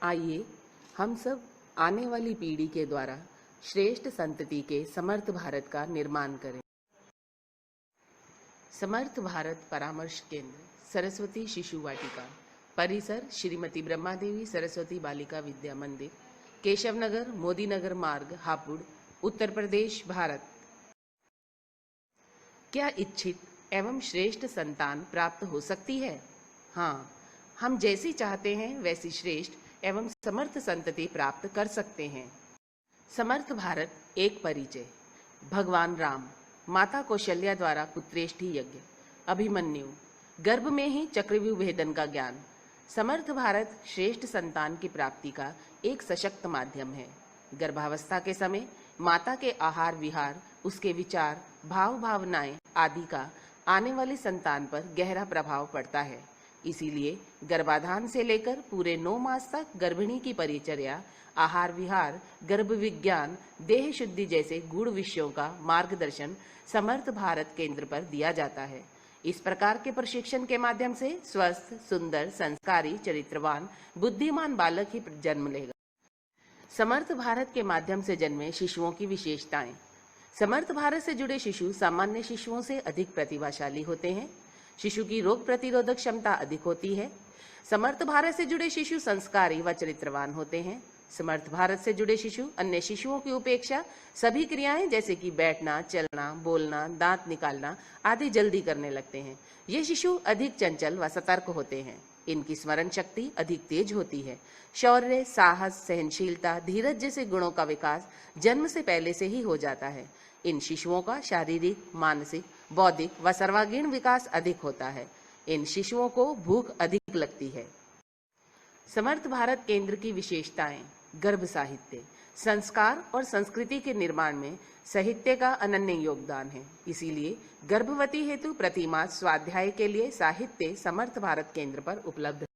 आइए हम सब आने वाली पीढ़ी के द्वारा श्रेष्ठ संतति के समर्थ भारत का निर्माण करें। समर्थ भारत परामर्श केंद्र, सरस्वती शिशु वाटिका, परिसर श्रीमती ब्रह्मादेवी सरस्वती बालिका विद्या मंदिर, केशव नगर, मोदी नगर मार्ग, हापुड़, उत्तर प्रदेश, भारत। क्या इच्छित एवं श्रेष्ठ संतान प्राप्त हो सकती है? हाँ, हम जैसी चाहते हैं वैसी श्रेष्ठ एवं समर्थ संतति प्राप्त कर सकते हैं। समर्थ भारत एक परिचय। भगवान राम, माता कौशल्या द्वारा पुत्रेष्टि यज्ञ, अभिमन्यु, गर्भ में ही चक्रव्यूह भेदन का ज्ञान। समर्थ भारत श्रेष्ठ संतान की प्राप्ति का एक सशक्त माध्यम है। गर्भावस्था के समय माता के आहार विहार, उसके विचार, भाव भावनाएं आदि का आने वाली संतान पर गहरा प्रभाव पड़ता है। इसीलिए गर्भाधान से लेकर पूरे 9 मास तक गर्भिणी की परिचर्या, आहार विहार, गर्भ विज्ञान, देह शुद्धि जैसे गूढ़ विषयों का मार्गदर्शन समर्थ भारत केंद्र पर दिया जाता है। इस प्रकार के प्रशिक्षण के माध्यम से स्वस्थ, सुंदर, संस्कारी, चरित्रवान, बुद्धिमान बालक ही जन्म लेगा। समर्थ भारत के माध्यम से जन्मे शिशुओं की विशेषताएं। समर्थ भारत से जुड़े शिशु सामान्य शिशुओं से अधिक प्रतिभाशाली होते हैं। शिशु की रोग प्रतिरोधक क्षमता अधिक होती है। समर्थ भारत से जुड़े शिशु संस्कारी व चरित्रवान होते हैं। समर्थ भारत से जुड़े शिशु अन्य शिशुओं की उपेक्षा सभी क्रियाएं जैसे कि बैठना, चलना, बोलना, दांत निकालना आदि जल्दी करने लगते हैं। ये शिशु अधिक चंचल व सतर्क होते हैं। इनकी स्मरण शक्ति अधिक तेज होती है। शौर्य, साहस, सहनशीलता, धीरज जैसे गुणों का विकास जन्म से पहले से ही हो जाता है। इन शिशुओं का शारीरिक, मानसिक, बौद्धिक व सर्वांगीण विकास अधिक होता है। इन शिशुओं को भूख अधिक लगती है। समर्थ भारत केंद्र की विशेषताएं। गर्भ साहित्य, संस्कार और संस्कृति के निर्माण में साहित्य का अनन्य योगदान है। इसीलिए गर्भवती हेतु प्रतिमास स्वाध्याय के लिए साहित्य समर्थ भारत केंद्र पर उपलब्ध है।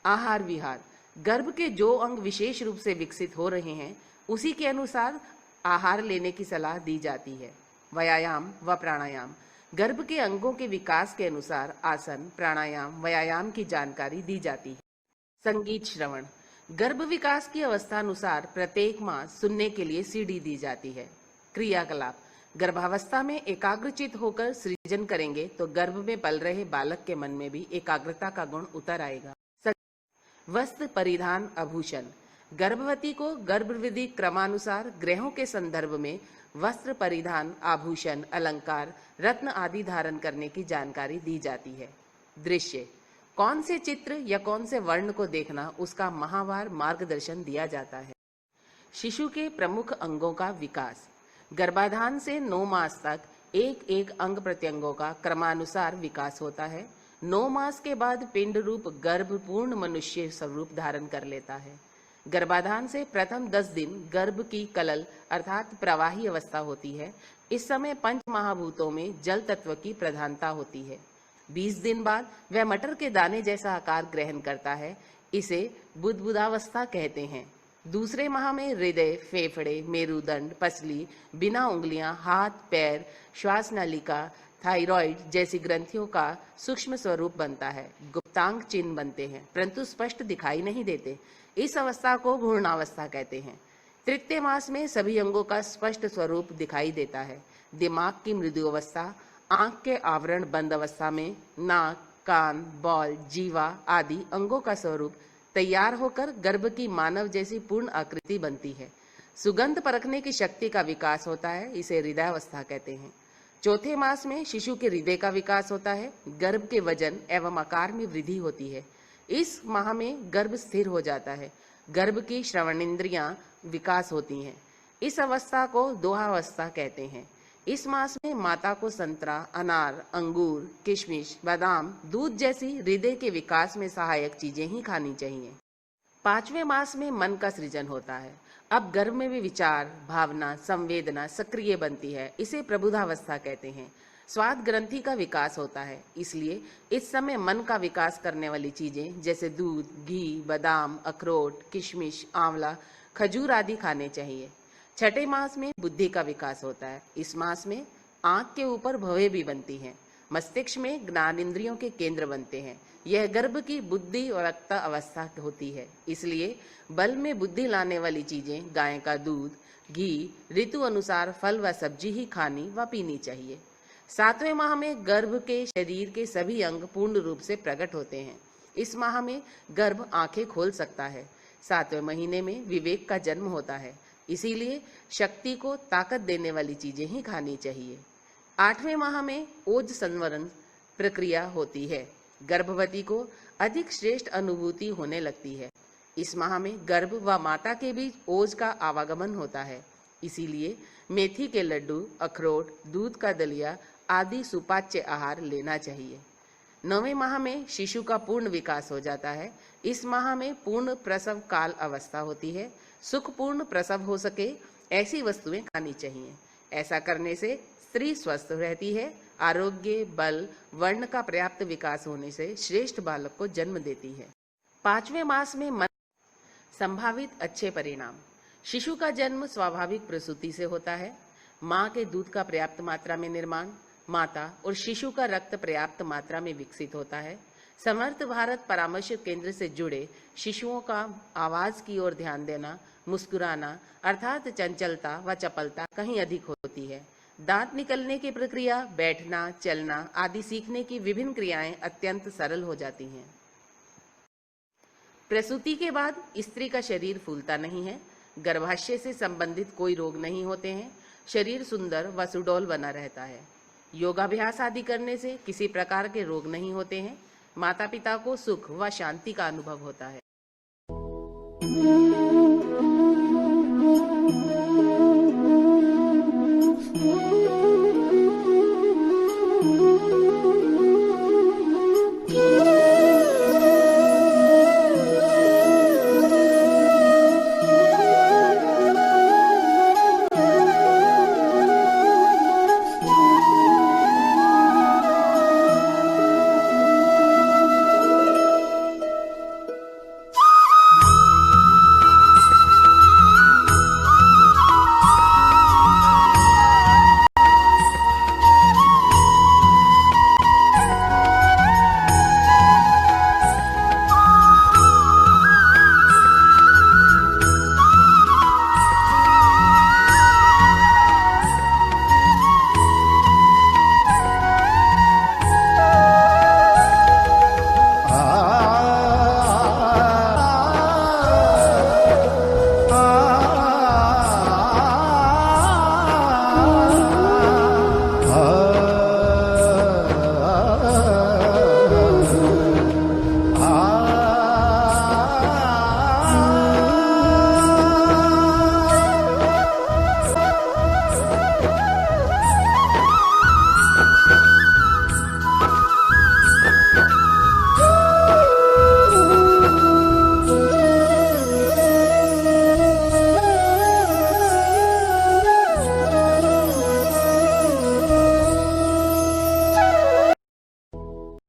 आहार विहार, गर्भ के जो अंग विशेष रूप से विकसित हो रहे हैं उसी के अनुसार आहार लेने की सलाह दी जाती है। व्यायाम व प्राणायाम, गर्भ के अंगों के विकास के अनुसार आसन, प्राणायाम, व्यायाम की जानकारी दी जाती है। संगीत श्रवण, गर्भ विकास की अवस्था अनुसार प्रत्येक मास सुनने के लिए सीडी दी जाती है। क्रियाकलाप, गर्भावस्था में एकाग्रचित होकर सृजन करेंगे तो गर्भ में पल रहे बालक के मन में भी एकाग्रता का गुण उतर आएगा। वस्त्र परिधान आभूषण, गर्भवती को गर्भविधि क्रमानुसार ग्रहों के संदर्भ में वस्त्र परिधान, आभूषण, अलंकार, रत्न आदि धारण करने की जानकारी दी जाती है। दृश्य, कौन से चित्र या कौन से वर्ण को देखना उसका माहवार मार्गदर्शन दिया जाता है। शिशु के प्रमुख अंगों का विकास, गर्भाधान से 9 मास तक एक एक अंग प्रत्यंगों का क्रमानुसार विकास होता है। 9 मास के बाद पिंड रूप गर्भ पूर्ण मनुष्य स्वरूप धारण कर लेता है। गर्भाधान से प्रथम 10 दिन गर्भ की कलल अर्थात प्रवाही अवस्था होती है। इस समय पंच महाभूतों में जल तत्व की प्रधानता होती है। 20 दिन बाद वह मटर के दाने जैसा आकार ग्रहण करता है। इसे बुदबुदावस्था कहते हैं। दूसरे माह में हृदय, फेफड़े, मेरुदंड, पसली, बिना उंगलियां, हाथ, पैर, श्वास नलिका, थायराइड जैसी ग्रंथियों का सूक्ष्म स्वरूप बनता है। गुप्तांग चिन्ह बनते हैं परंतु स्पष्ट दिखाई नहीं देते। इस अवस्था को भ्रूणावस्था कहते हैं। तृतीय मास में सभी अंगों का स्पष्ट स्वरूप दिखाई देता है। दिमाग की मृदु अवस्था, आंख के आवरण बंद अवस्था में नाक, कान, बॉल, जीवा आदि अंगों का स्वरूप तैयार होकर गर्भ की मानव जैसी पूर्ण आकृति बनती है। सुगंध परखने की शक्ति का विकास होता है। इसे हृदयावस्था कहते हैं। चौथे मास में शिशु के हृदय का विकास होता है। गर्भ के वजन एवं आकार में वृद्धि होती है। इस माह में गर्भ स्थिर हो जाता है। गर्भ की श्रवणेंद्रियां विकास होती हैं। इस अवस्था को दोहावस्था कहते हैं। इस मास में माता को संतरा, अनार, अंगूर, किशमिश, बादाम, दूध जैसी हृदय के विकास में सहायक चीजें ही खानी चाहिए। 5वें मास में मन का सृजन होता है। अब गर्भ में भी विचार, भावना, संवेदना सक्रिय बनती है। इसे प्रबुद्धावस्था कहते हैं। स्वाद ग्रंथि का विकास होता है। इसलिए इस समय मन का विकास करने वाली चीजें जैसे दूध, घी, बादाम, अखरोट, किशमिश, आंवला, खजूर आदि खाने चाहिए। 6ठे मास में बुद्धि का विकास होता है। इस मास में आंख के ऊपर भवें भी बनती हैं। मस्तिष्क में ज्ञान इंद्रियों के केंद्र बनते हैं। यह गर्भ की बुद्धि और रक्त अवस्था होती है। इसलिए बल में बुद्धि लाने वाली चीजें गाय का दूध, घी, ऋतु अनुसार फल व सब्जी ही खानी व पीनी चाहिए। 7वें माह में गर्भ के शरीर के सभी अंग पूर्ण रूप से प्रकट होते हैं। इस माह में गर्भ आंखें खोल सकता है। 7वें महीने में विवेक का जन्म होता है। इसीलिए शक्ति को ताकत देने वाली चीजें ही खानी चाहिए। 8वें माह में ओज संवरण प्रक्रिया होती है। गर्भवती को अधिक श्रेष्ठ अनुभूति होने लगती है। इस माह में गर्भ व माता के बीच ओज का आवागमन होता है। इसीलिए मेथी के लड्डू, अखरोट, दूध का दलिया आदि सुपाच्य आहार लेना चाहिए। 9वें माह में शिशु का पूर्ण विकास हो जाता है। इस माह में पूर्ण प्रसव काल अवस्था होती है। सुखपूर्ण प्रसव हो सके ऐसी वस्तुएं खानी चाहिए। ऐसा करने से स्त्री स्वस्थ रहती है। आरोग्य, बल, वर्ण का पर्याप्त विकास होने से श्रेष्ठ बालक को जन्म देती है। 5वें मास में संभावित अच्छे परिणाम। शिशु का जन्म स्वाभाविक प्रसूति से होता है। माँ के दूध का पर्याप्त मात्रा में निर्माण, माता और शिशु का रक्त पर्याप्त मात्रा में विकसित होता है। समर्थ भारत परामर्श केंद्र से जुड़े शिशुओं का आवाज की ओर ध्यान देना, मुस्कुराना अर्थात चंचलता व चपलता कहीं अधिक होती है। दांत निकलने की प्रक्रिया, बैठना, चलना आदि सीखने की विभिन्न क्रियाएं अत्यंत सरल हो जाती हैं। प्रसूति के बाद स्त्री का शरीर फूलता नहीं है। गर्भाशय से संबंधित कोई रोग नहीं होते हैं। शरीर सुंदर व सुडौल बना रहता है। योगाभ्यास आदि करने से किसी प्रकार के रोग नहीं होते हैं। माता पिता को सुख व शांति का अनुभव होता है।